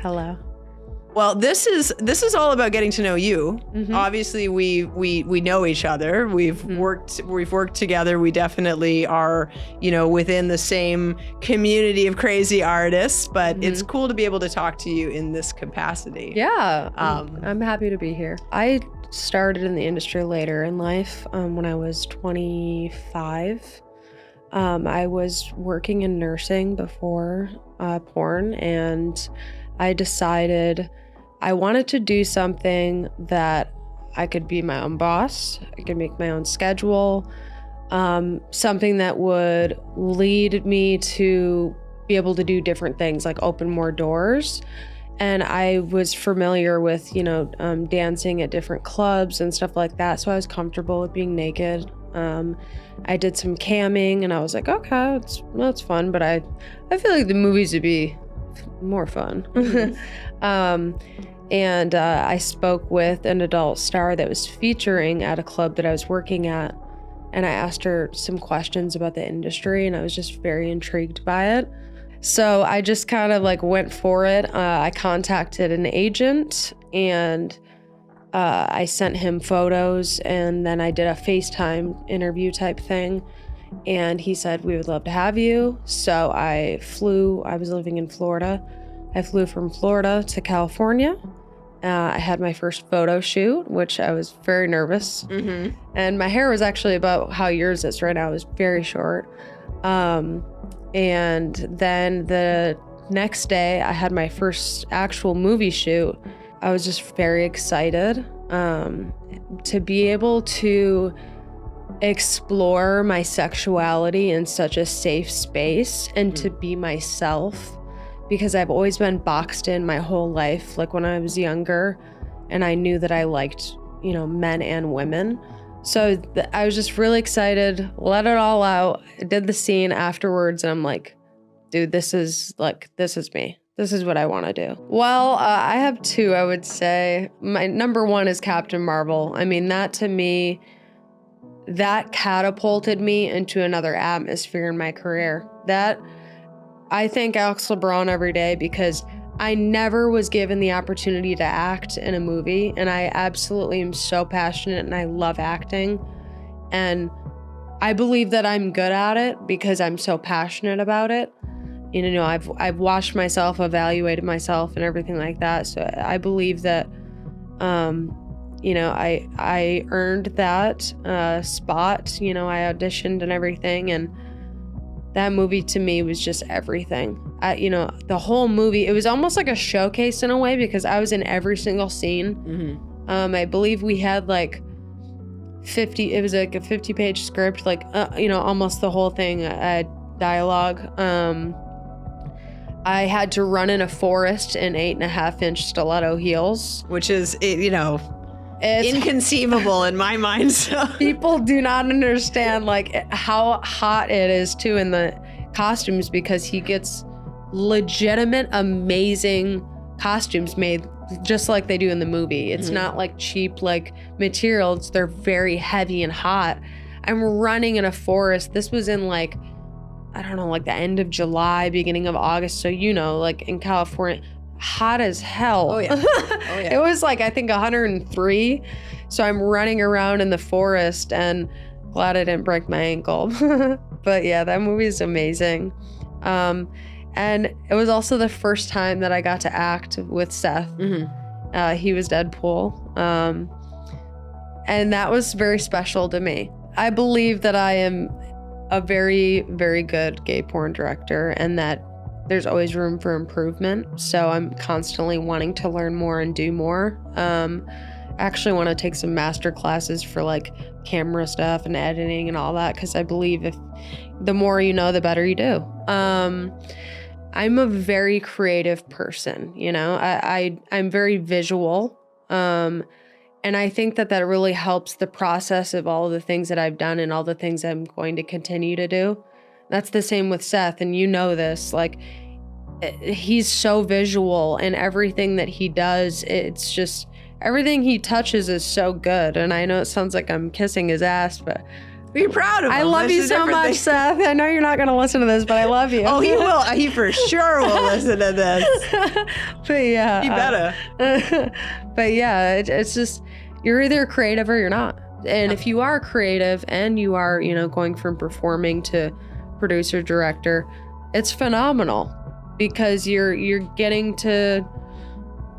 Hello. Well, this is all about getting to know you. Mm-hmm. Obviously, we know each other. We've worked together. We definitely are, within the same community of crazy artists. But it's cool to be able to talk to you in this capacity. Yeah, I'm happy to be here. I started in the industry later in life. When I was 25, I was working in nursing before porn, and I decided I wanted to do something that I could be my own boss. I could make my own schedule, something that would lead me to be able to do different things, like open more doors. And I was familiar with, dancing at different clubs and stuff like that. So I was comfortable with being naked. I did some camming and I was like, okay, that's fun. But I feel like the movies would be more fun. And I spoke with an adult star that was featuring at a club that I was working at, and I asked her some questions about the industry, and I was just very intrigued by it. So I just kind of went for it. I contacted an agent, and I sent him photos, and then I did a FaceTime interview type thing. And he said, we would love to have you. So I was living in Florida. I flew from Florida to California. I had my first photo shoot, which I was very nervous. Mm-hmm. And my hair was actually about how yours is right now. It was very short. And then the next day I had my first actual movie shoot. I was just very excited to be able to explore my sexuality in such a safe space and to be myself, because I've always been boxed in my whole life, like when I was younger, and I knew that I liked, men and women. So I was just really excited, let it all out. I did the scene afterwards, and I'm like, dude, this is me. This is what I want to do. Well, I have two, I would say. My number one is Captain Marvel. I mean, that to me, that catapulted me into another atmosphere in my career. I thank Alex LeBron every day, because I never was given the opportunity to act in a movie, and I absolutely am so passionate and I love acting. And I believe that I'm good at it because I'm so passionate about it. I've watched myself, evaluated myself and everything like that. So I believe that I earned that spot. I auditioned and everything, and that movie to me was just everything. The whole movie, it was almost like a showcase in a way, because I was in every single scene. Mm-hmm. I believe we had 50, it was like a 50-page script, almost the whole thing, dialogue. I had to run in a forest in 8.5-inch stiletto heels, which is, it's inconceivable in my mind. So. People do not understand how hot it is too in the costumes, because he gets legitimate, amazing costumes made just like they do in the movie. It's not cheap materials. They're very heavy and hot. I'm running in a forest. This was in the end of July, beginning of August. So in California, hot as hell. Oh yeah. It was I think 103. So I'm running around in the forest, and glad I didn't break my ankle. But yeah, that movie is amazing. And it was also the first time that I got to act with Seth. Mm-hmm. He was Deadpool. And that was very special to me. I believe that I am a very, very good gay porn director, and that there's always room for improvement. So I'm constantly wanting to learn more and do more. I actually want to take some master classes for camera stuff and editing and all that, because I believe if the more you know, the better you do. I'm a very creative person, I'm very visual. And I think that really helps the process of all of the things that I've done and all the things I'm going to continue to do. That's the same with Seth, and this, he's so visual, and everything that he does, it's just, everything he touches is so good. And I know it sounds like I'm kissing his ass, but You're proud of him. I love That's you the so different much, thing. Seth. I know you're not going to listen to this, but I love you. Oh, he will. He for sure will listen to this. But yeah. He better. But yeah, it's just, you're either creative or you're not. And if you are creative and you are, you know, going from performing to producer, director, it's phenomenal because you're getting to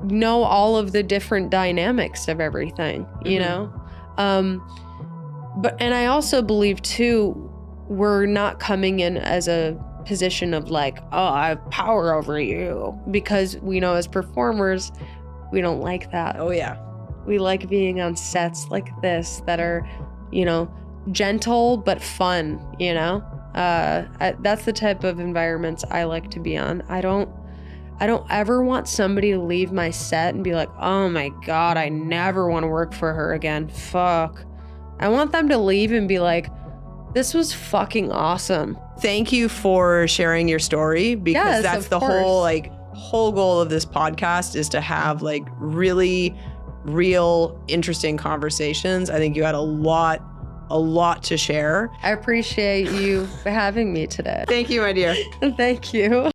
know all of the different dynamics of everything, you know? And I also believe too, we're not coming in as a position of like, oh, I have power over you, because we know as performers, we don't like that. Oh yeah. We like being on sets like this that are, you know, gentle but fun, you know? That's the type of environments I like to be on. I don't ever want somebody to leave my set and be like, oh my God, I never want to work for her again. Fuck. I want them to leave and be like, this was fucking awesome. Thank you for sharing your story, because that's the whole goal of this podcast, is to have like really real, interesting conversations. I think you had a lot to share. I appreciate you for having me today. Thank you, my dear. Thank you.